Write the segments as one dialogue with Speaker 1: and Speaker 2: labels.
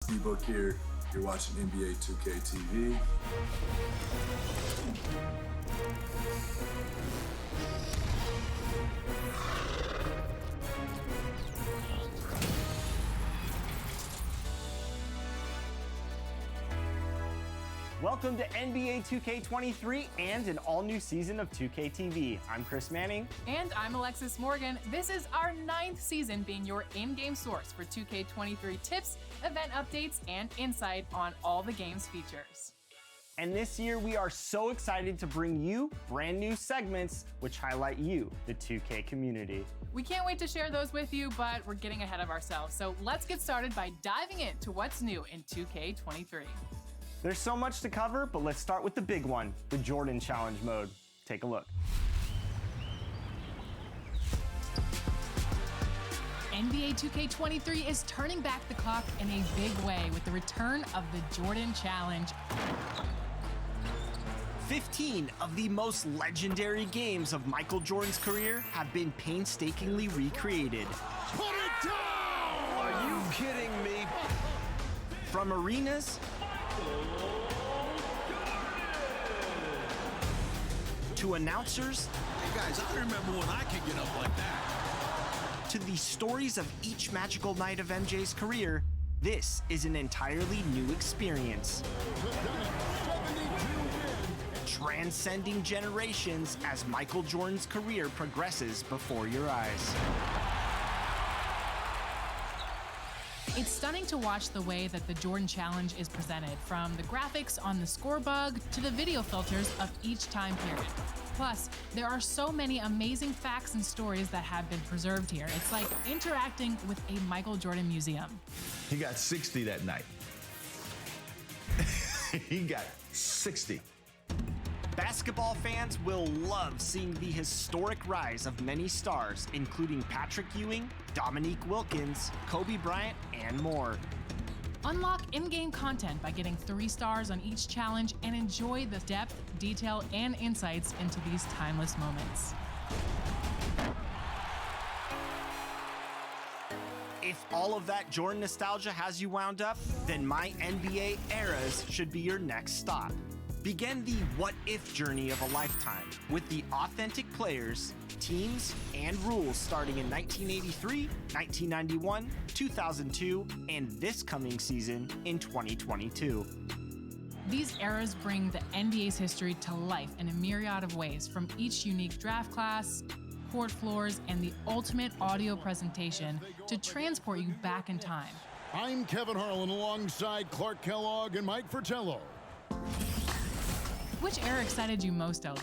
Speaker 1: D-Book here. You're watching NBA 2K TV.
Speaker 2: Welcome to NBA 2K23 and an all-new season of 2K TV. I'm Chris Manning.
Speaker 3: And I'm Alexis Morgan. This is our 9th season being your in-game source for 2K23 tips, event updates, and insight on all the game's features.
Speaker 2: And this year, we are so excited to bring you brand new segments which highlight you, the 2K community.
Speaker 3: We can't wait to share those with you, but we're getting ahead of ourselves. So let's get started by diving into what's new in 2K23.
Speaker 2: There's so much to cover, but let's start with the big one, the Jordan Challenge mode. Take a look.
Speaker 3: NBA 2K23 is turning back the clock in a big way with the return of the Jordan Challenge.
Speaker 2: 15 of the most legendary games of Michael Jordan's career have been painstakingly recreated.
Speaker 4: Put it down! Are you kidding me?
Speaker 2: From arenas to announcers,
Speaker 4: Hey guys, I remember when I could get up like that.
Speaker 2: to the stories of each magical night of MJ's career, this is an entirely new experience. Transcending generations as Michael Jordan's career progresses before your eyes.
Speaker 3: It's stunning to watch the way that the Jordan Challenge is presented, from the graphics on the score bug to the video filters of each time period. Plus, there are so many amazing facts and stories that have been preserved here. It's like interacting with a Michael Jordan museum.
Speaker 5: He got 60 that night. He got 60.
Speaker 2: Basketball fans will love seeing the historic rise of many stars, including Patrick Ewing, Dominique Wilkins, Kobe Bryant, and more.
Speaker 3: Unlock in-game content by getting 3 stars on each challenge and enjoy the depth, detail, and insights into these timeless moments.
Speaker 2: If all of that Jordan nostalgia has you wound up, then My NBA Eras should be your next stop. Begin the what-if journey of a lifetime with the authentic players, teams, and rules starting in 1983, 1991, 2002, and this coming season in 2022.
Speaker 3: These eras bring the NBA's history to life in a myriad of ways, from each unique draft class, court floors, and the ultimate audio presentation to transport you back in time.
Speaker 6: I'm Kevin Harlan alongside Clark Kellogg and Mike Fratello.
Speaker 3: Which era excited you most, LD?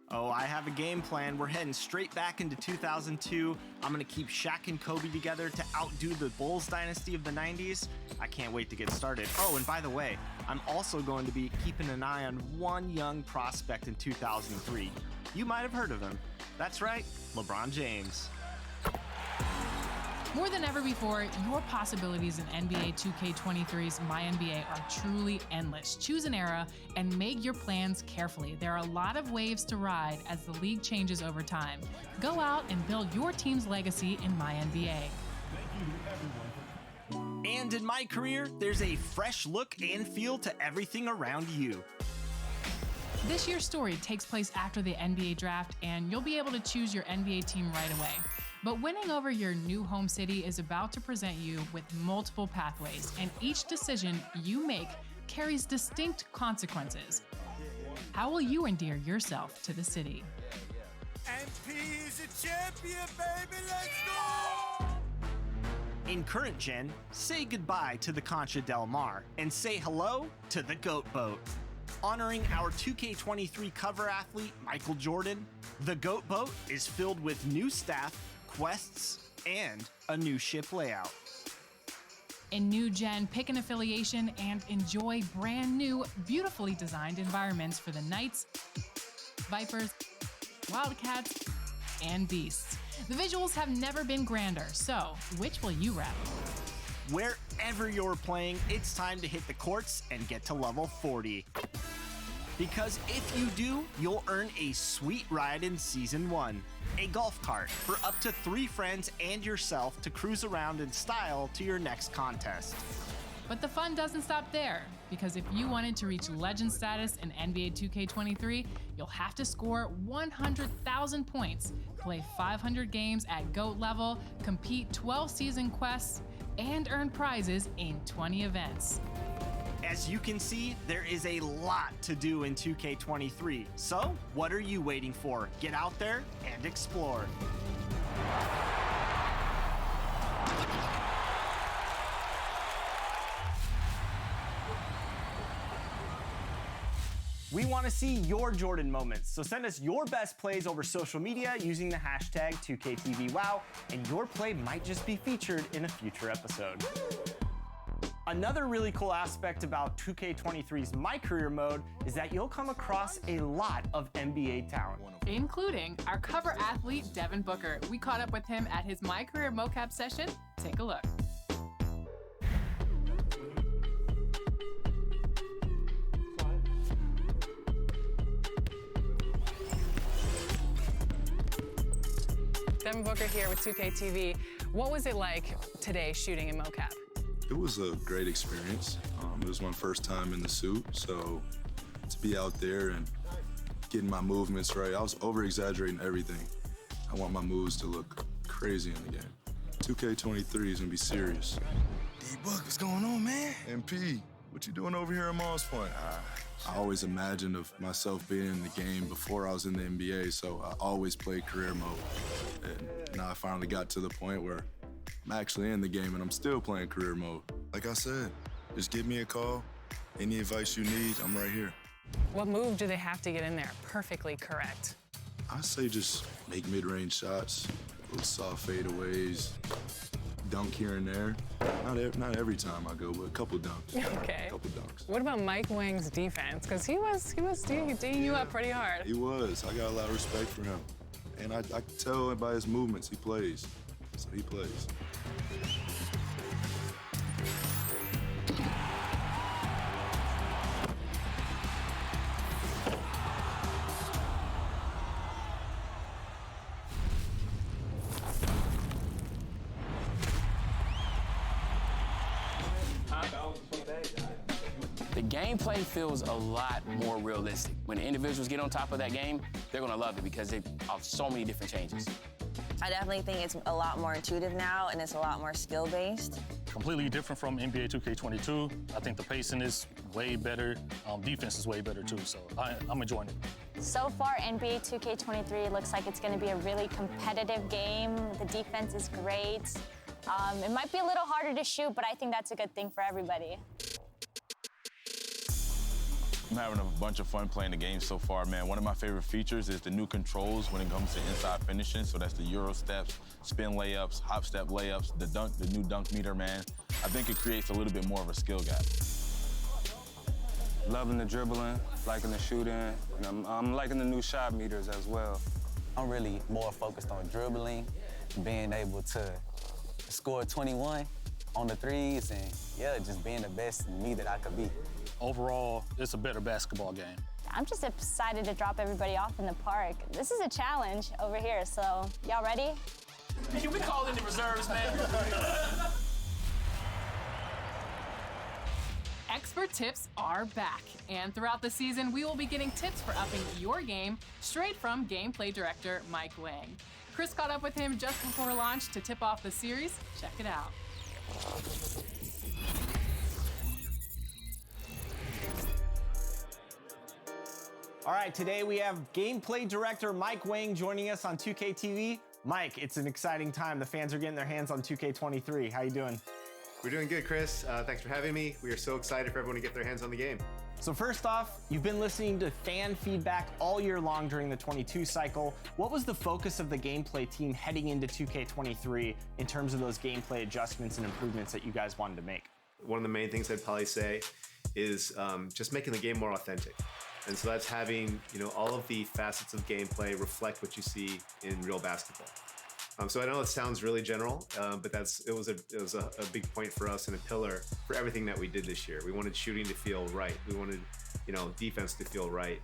Speaker 2: Oh, I have a game plan. We're heading straight back into 2002. I'm going to keep Shaq and Kobe together to outdo the Bulls dynasty of the 90s. I can't wait to get started. Oh, and by the way, I'm also going to be keeping an eye on one young prospect in 2003. You might have heard of him. That's right, LeBron James.
Speaker 3: More than ever before, your possibilities in NBA 2K23's MyNBA are truly endless. Choose an era and make your plans carefully. There are a lot of waves to ride as the league changes over time. Go out and build your team's legacy in MyNBA.
Speaker 2: And in my career, there's a fresh look and feel to everything around you.
Speaker 3: This year's story takes place after the NBA draft, and you'll be able to choose your NBA team right away. But winning over your new home city is about to present you with multiple pathways, and each decision you make carries distinct consequences. How will you endear yourself to the city?
Speaker 7: MP is a champion, baby, let's go!
Speaker 2: In current gen, say goodbye to the Concha Del Mar and say hello to the Goat Boat. Honoring our 2K23 cover athlete, Michael Jordan, the Goat Boat is filled with new staff, quests, and a new ship layout.
Speaker 3: In new gen, pick an affiliation and enjoy brand new, beautifully designed environments for the Knights, Vipers, Wildcats, and Beasts. The visuals have never been grander, so which will you rep?
Speaker 2: Wherever you're playing, it's time to hit the courts and get to level 40. Because if you do, you'll earn a sweet ride in Season 1. A golf cart for up to 3 friends and yourself to cruise around in style to your next contest.
Speaker 3: But the fun doesn't stop there, because if you wanted to reach legend status in NBA 2K23, you'll have to score 100,000 points, play 500 games at GOAT level, complete 12 season quests, and earn prizes in 20 events.
Speaker 2: As you can see, there is a lot to do in 2K23. So, what are you waiting for? Get out there and explore. We want to see your Jordan moments, so send us your best plays over social media using the hashtag 2KTVWow, and your play might just be featured in a future episode. Another really cool aspect about 2K23's My Career mode is that you'll come across a lot of NBA talent.
Speaker 3: Including our cover athlete, Devin Booker. We caught up with him at his My Career mocap session. Take a look. Devin Booker here with 2K TV. What was it like today shooting in mocap?
Speaker 1: It was a great experience. It was my first time in the suit, so to be out there and getting my movements right, I was over-exaggerating everything. I want my moves to look crazy in the game. 2K23 is gonna be serious.
Speaker 7: D-Book, what's going on, man?
Speaker 1: MP, what you doing over here at Moss Point? I always imagined of myself being in the game before I was in the NBA, so I always played career mode. And now I finally got to the point where I'm actually in the game and I'm still playing career mode. Like I said, just give me a call. Any advice you need, I'm right here.
Speaker 3: What move do they have to get in there perfectly correct?
Speaker 1: I say just make mid-range shots, little soft fadeaways, dunk here and there. Not every time I go, but a couple dunks.
Speaker 3: Okay.
Speaker 1: A couple dunks.
Speaker 3: What about Mike Wang's defense? Because he was D'ing you up pretty hard.
Speaker 1: He was. I got a lot of respect for him. And I can tell by his movements, he plays. So he plays.
Speaker 8: The gameplay feels a lot more realistic. When the individuals get on top of that game, they're gonna love it because of so many different changes.
Speaker 9: I definitely think it's a lot more intuitive now, and it's a lot more skill-based.
Speaker 10: Completely different from NBA 2K22. I think the pacing is way better. Defense is way better too, so I'm enjoying it.
Speaker 11: So far, NBA 2K23 looks like it's gonna be a really competitive game. The defense is great. It might be a little harder to shoot, but I think that's a good thing for everybody.
Speaker 12: I'm having a bunch of fun playing the game so far, man. One of my favorite features is the new controls when it comes to inside finishing. So that's the Euro steps, spin layups, hop step layups, the new dunk meter, man. I think it creates a little bit more of a skill gap.
Speaker 13: Loving the dribbling, liking the shooting, and I'm liking the new shot meters as well.
Speaker 14: I'm really more focused on dribbling, being able to score 21 on the threes, and yeah, just being the best me that I could be.
Speaker 10: Overall, it's a better basketball game.
Speaker 11: I'm just excited to drop everybody off in the park. This is a challenge over here, so y'all ready?
Speaker 8: Can we call in the reserves, man?
Speaker 3: Expert tips are back, and throughout the season, we will be getting tips for upping your game straight from gameplay director Mike Wang. Chris caught up with him just before launch to tip off the series. Check it out.
Speaker 2: All right, today we have gameplay director Mike Wang joining us on 2K TV. Mike, it's an exciting time. The fans are getting their hands on 2K23. How you doing?
Speaker 15: We're doing good, Chris. Thanks for having me. We are so excited for everyone to get their hands on the game.
Speaker 2: So first off, you've been listening to fan feedback all year long during the 22 cycle. What was the focus of the gameplay team heading into 2K23 in terms of those gameplay adjustments and improvements that you guys wanted to make?
Speaker 15: One of the main things I'd probably say is just making the game more authentic. And so that's having, all of the facets of gameplay reflect what you see in real basketball. So I know it sounds really general, but it was a big point for us and a pillar for everything that we did this year. We wanted shooting to feel right. We wanted, defense to feel right,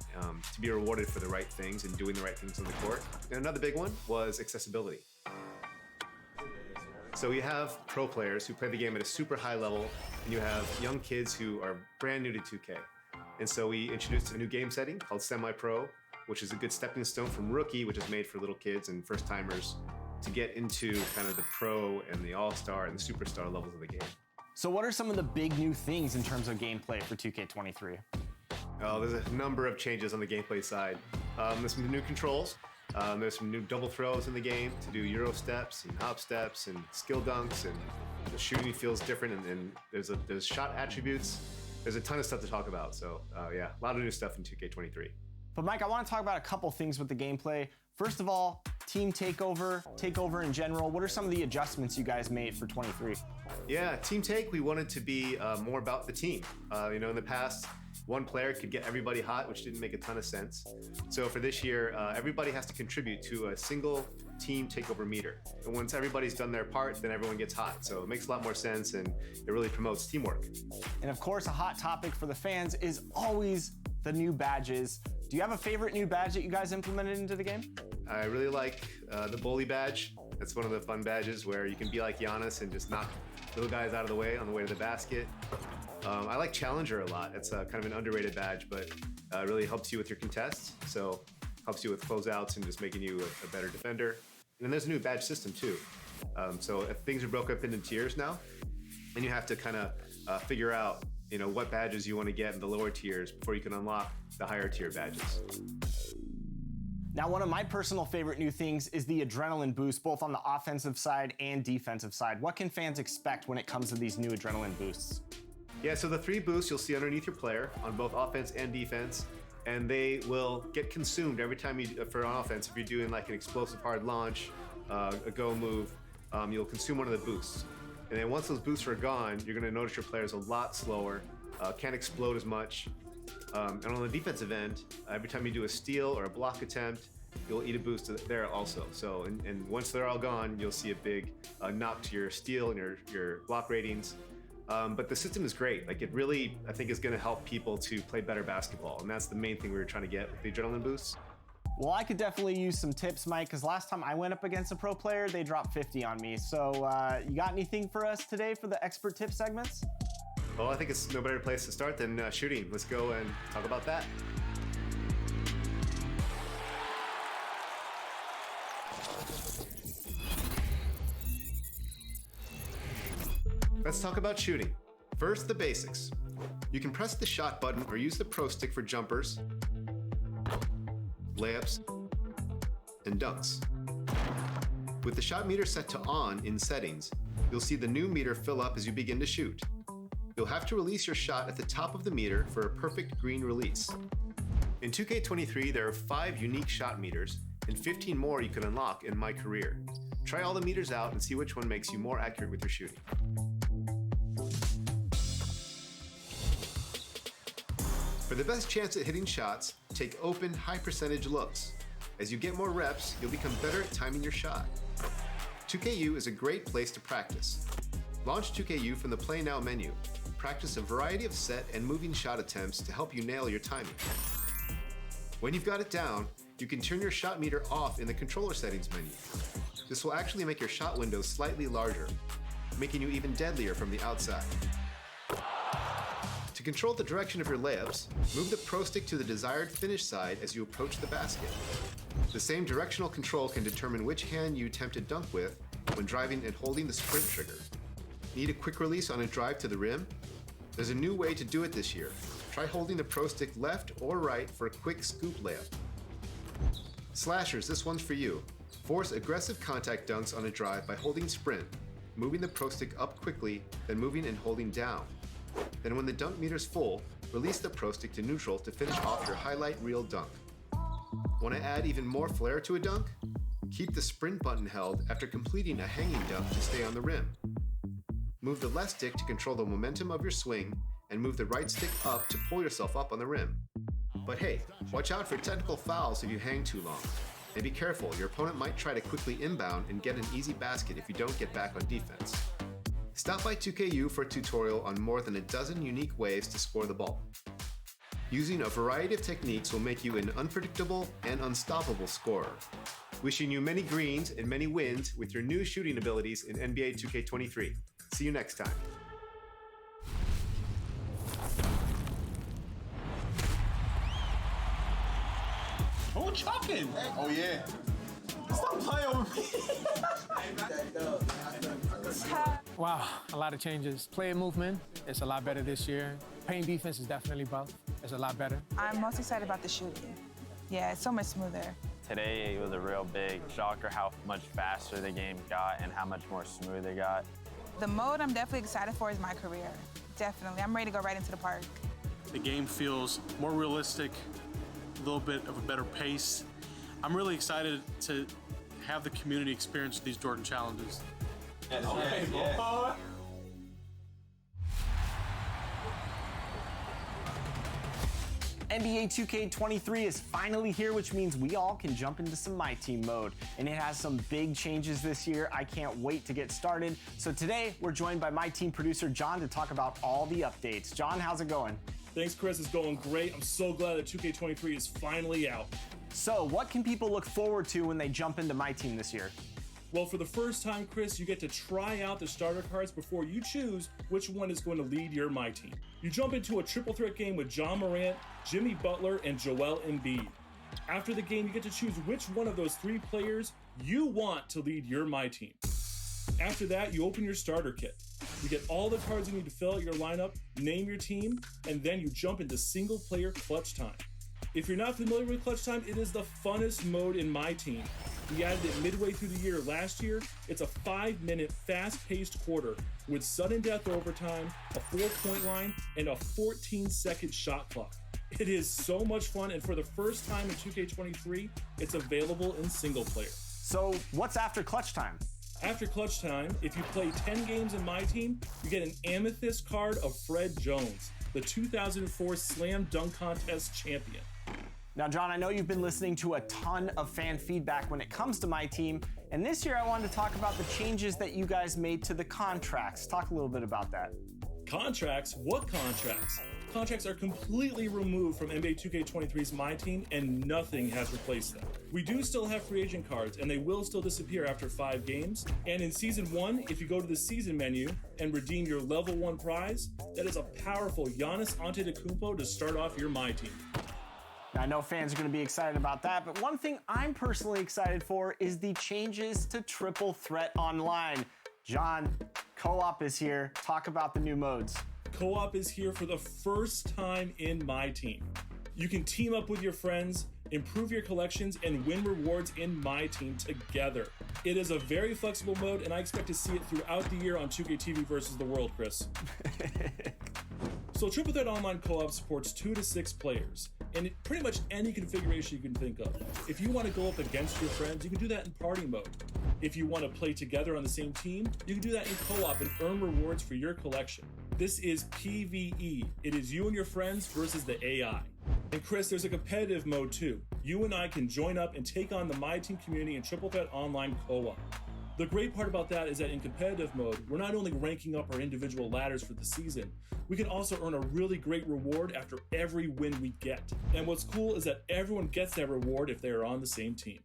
Speaker 15: to be rewarded for the right things and doing the right things on the court. And another big one was accessibility. So you have pro players who play the game at a super high level, and you have young kids who are brand new to 2K. And so we introduced a new game setting called Semi-Pro, which is a good stepping stone from Rookie, which is made for little kids and first timers to get into kind of the pro and the all-star and the superstar levels of the game.
Speaker 2: So what are some of the big new things in terms of gameplay for 2K23?
Speaker 15: Oh, there's a number of changes on the gameplay side. There's some new controls. There's some new double throws in the game to do Euro steps and hop steps and skill dunks, and the shooting feels different, and there's shot attributes. There's a ton of stuff to talk about. So yeah, a lot of new stuff in 2K23.
Speaker 2: But Mike, I want to talk about a couple things with the gameplay. First of all, team takeover in general. What are some of the adjustments you guys made for 23?
Speaker 15: Yeah, team take, we wanted to be more about the team. In the past, one player could get everybody hot, which didn't make a ton of sense. So for this year, everybody has to contribute to a single team takeover meter. And once everybody's done their part, then everyone gets hot. So it makes a lot more sense, and it really promotes teamwork.
Speaker 2: And of course, a hot topic for the fans is always the new badges. Do you have a favorite new badge that you guys implemented into the game?
Speaker 15: I really like the bully badge. That's one of the fun badges where you can be like Giannis and just knock little guys out of the way on the way to the basket. I like Challenger a lot. It's kind of an underrated badge, but it really helps you with your contests. So helps you with closeouts and just making you a better defender. And then there's a new badge system too. So if things are broken up into tiers now, and you have to kind of figure out what badges you want to get in the lower tiers before you can unlock the higher tier badges.
Speaker 2: Now, one of my personal favorite new things is the adrenaline boost, both on the offensive side and defensive side. What can fans expect when it comes to these new adrenaline boosts?
Speaker 15: Yeah, so the 3 boosts you'll see underneath your player on both offense and defense, and they will get consumed every time for offense. If you're doing like an explosive hard launch, a go move, you'll consume one of the boosts. And then once those boosts are gone, you're gonna notice your player's a lot slower, can't explode as much. And on the defensive end, every time you do a steal or a block attempt, you'll eat a boost there also. So, and once they're all gone, you'll see a big knock to your steal and your block ratings. But the system is great. Like, it really, I think, is gonna help people to play better basketball. And that's the main thing we were trying to get with the adrenaline boosts.
Speaker 2: Well, I could definitely use some tips, Mike, because last time I went up against a pro player, they dropped 50 on me. So you got anything for us today for the expert tip segments?
Speaker 15: Well, I think it's no better place to start than shooting. Let's go and talk about that. Let's talk about shooting. First, the basics. You can press the shot button or use the pro stick for jumpers, layups, and dunks. With the shot meter set to on in settings, you'll see the new meter fill up as you begin to shoot. You'll have to release your shot at the top of the meter for a perfect green release. In 2K23, there are 5 unique shot meters and 15 more you can unlock in My Career. Try all the meters out and see which one makes you more accurate with your shooting. For the best chance at hitting shots, take open, high percentage looks. As you get more reps, you'll become better at timing your shot. 2KU is a great place to practice. Launch 2KU from the Play Now menu. Practice a variety of set and moving shot attempts to help you nail your timing. When you've got it down, you can turn your shot meter off in the controller settings menu. This will actually make your shot window slightly larger, making you even deadlier from the outside. To control the direction of your layups, move the pro stick to the desired finish side as you approach the basket. The same directional control can determine which hand you attempt to dunk with when driving and holding the sprint trigger. Need a quick release on a drive to the rim? There's a new way to do it this year. Try holding the pro stick left or right for a quick scoop layup. Slashers, this one's for you. Force aggressive contact dunks on a drive by holding sprint, moving the pro stick up quickly, then moving and holding down. Then when the dunk meter's full, release the pro stick to neutral to finish off your highlight reel dunk. Want to add even more flair to a dunk? Keep the sprint button held after completing a hanging dunk to stay on the rim. Move the left stick to control the momentum of your swing, and move the right stick up to pull yourself up on the rim. But hey, watch out for technical fouls if you hang too long. And be careful, your opponent might try to quickly inbound and get an easy basket if you don't get back on defense. Stop by 2KU for a tutorial on more than a dozen unique ways to score the ball. Using a variety of techniques will make you an unpredictable and unstoppable scorer. Wishing you many greens and many wins with your new shooting abilities in NBA 2K23. See you next time.
Speaker 4: Oh, chucking.
Speaker 7: Oh, yeah.
Speaker 4: Stop playing with me.
Speaker 16: Wow, a lot of changes. Play movement, it's a lot better this year. Paint defense is definitely buff. It's a lot better.
Speaker 17: I'm most excited about the shooting. Yeah, it's so much smoother.
Speaker 18: Today it was a real big shocker how much faster the game got and how much more smooth it got.
Speaker 17: The mode I'm definitely excited for is my career. Definitely. I'm ready to go right into the park.
Speaker 19: The game feels more realistic, a little bit of a better pace. I'm really excited to have the community experience these Jordan challenges.
Speaker 4: Yes, yes.
Speaker 2: NBA 2K23 is finally here, which means we all can jump into some My Team mode. And it has some big changes this year. I can't wait to get started. So today, we're joined by My Team producer, John, to talk about all the updates. John, how's it going?
Speaker 20: Thanks, Chris. It's going great. I'm so glad that 2K23 is finally out.
Speaker 2: So what can people look forward to when they jump into My Team this year?
Speaker 20: Well, for the first time, Chris, you get to try out the starter cards before you choose which one is going to lead your My Team. You jump into a triple threat game with John Morant, Jimmy Butler, and Joel Embiid. After the game, you get to choose which one of those three players you want to lead your My Team. After that, you open your starter kit. You get all the cards you need to fill out your lineup, name your team, and then you jump into single player clutch time. If you're not familiar with clutch time, it is the funnest mode in My Team. We added it midway through the year last year. It's a 5-minute fast-paced quarter with sudden death overtime, a 4-point line, and a 14-second shot clock. It is so much fun, and for the first time in 2K23, it's available in single player.
Speaker 2: So what's after clutch time?
Speaker 20: After clutch time, if you play 10 games in My Team, you get an amethyst card of Fred Jones, the 2004 Slam Dunk Contest champion.
Speaker 2: Now, John, I know you've been listening to a ton of fan feedback when it comes to My Team, and this year I wanted to talk about the changes that you guys made to the contracts. Talk a little bit about that.
Speaker 20: Contracts? What contracts? Contracts are completely removed from NBA 2K23's My Team, and nothing has replaced them. We do still have free agent cards, and they will still disappear after 5 games. And in Season 1, if you go to the Season menu and redeem your Level 1 prize, that is a powerful Giannis Antetokounmpo to start off your My Team.
Speaker 2: Now, I know fans are going to be excited about that, but one thing I'm personally excited for is the changes to Triple Threat Online. John, co-op is here. Talk about the new modes.
Speaker 20: Co-op is here for the first time in My Team. You can team up with your friends, improve your collections, and win rewards in My Team together. It is a very flexible mode, and I expect to see it throughout the year on 2K TV versus the world, Chris. So Triple Threat Online Co-op supports 2 to 6 players, and pretty much any configuration you can think of. If you want to go up against your friends, you can do that in party mode. If you want to play together on the same team, you can do that in co-op and earn rewards for your collection. This is PvE. It is you and your friends versus the AI. And Chris, there's a competitive mode too. You and I can join up and take on the My Team community in Triple Threat Online Co-op. The great part about that is that in competitive mode, we're not only ranking up our individual ladders for the season, we can also earn a really great reward after every win we get. And what's cool is that everyone gets that reward if they are on the same team.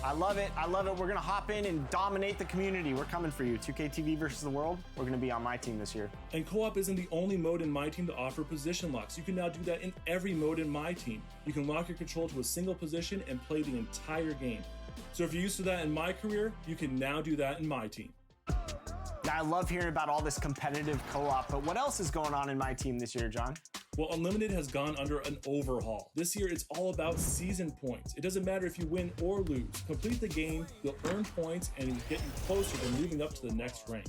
Speaker 2: I love it. I love it. We're going to hop in and dominate the community. We're coming for you. 2K TV versus the world. We're going to be on My Team this year.
Speaker 20: And co-op isn't the only mode in My Team to offer position locks. You can now do that in every mode in My Team. You can lock your control to a single position and play the entire game. So if you're used to that in My Career, you can now do that in My Team.
Speaker 2: Now, I love hearing about all this competitive co-op, but what else is going on in My Team this year, John?
Speaker 20: Well, Unlimited has gone under an overhaul. This year, it's all about season points. It doesn't matter if you win or lose. Complete the game, you'll earn points, and it'll get you closer to moving up to the next rank.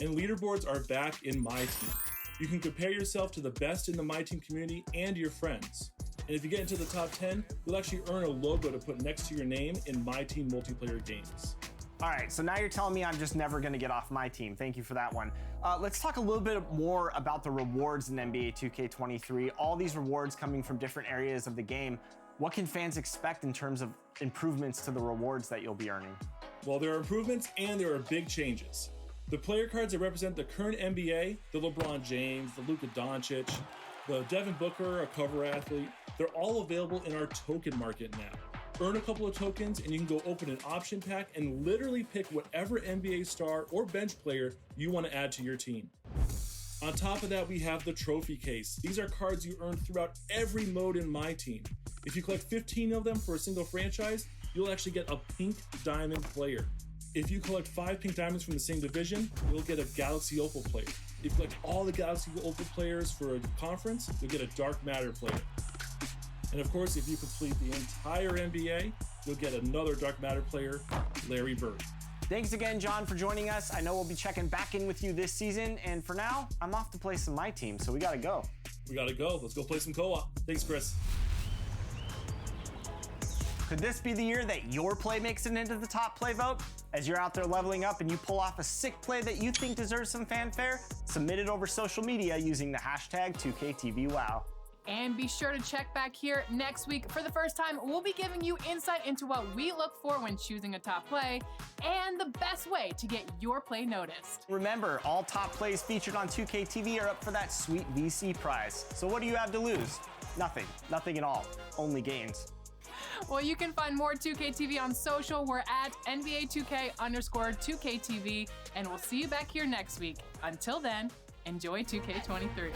Speaker 20: And leaderboards are back in My Team. You can compare yourself to the best in the My Team community and your friends. And if you get into the top 10, you'll actually earn a logo to put next to your name in My Team multiplayer games.
Speaker 2: All right, so now you're telling me I'm just never going to get off My Team. Thank you for that one. Let's talk a little bit more about the rewards in NBA 2K23. All these rewards coming from different areas of the game. What can fans expect in terms of improvements to the rewards that you'll be earning?
Speaker 20: Well, there are improvements and there are big changes. The player cards that represent the current NBA, the LeBron James, the Luka Doncic, the Devin Booker, a cover athlete, they're all available in our token market now. Earn a couple of tokens and you can go open an option pack and literally pick whatever NBA star or bench player you want to add to your team. On top of that, we have the trophy case. These are cards you earn throughout every mode in My Team. If you collect 15 of them for a single franchise, you'll actually get a pink diamond player. If you collect 5 pink diamonds from the same division, you'll get a Galaxy Opal player. If you collect all the Galaxy Opal players for a conference, you'll get a Dark Matter player. And of course, if you complete the entire NBA, you'll get another Dark Matter player, Larry Bird.
Speaker 2: Thanks again, John, for joining us. I know we'll be checking back in with you this season. And for now, I'm off to play some My Team, so we gotta go.
Speaker 20: We gotta go. Let's go play some co-op. Thanks, Chris.
Speaker 2: Could this be the year that your play makes it into the top play vote? As you're out there leveling up and you pull off a sick play that you think deserves some fanfare, submit it over social media using the hashtag 2KTVWow.
Speaker 3: And be sure to check back here next week. For the first time, we'll be giving you insight into what we look for when choosing a top play and the best way to get your play noticed.
Speaker 2: Remember, all top plays featured on 2KTV are up for that sweet VC prize. So what do you have to lose? Nothing. Nothing at all. Only gains.
Speaker 3: Well, you can find more 2KTV on social. We're at NBA2K_2KTV, and we'll see you back here next week. Until then, enjoy 2K23.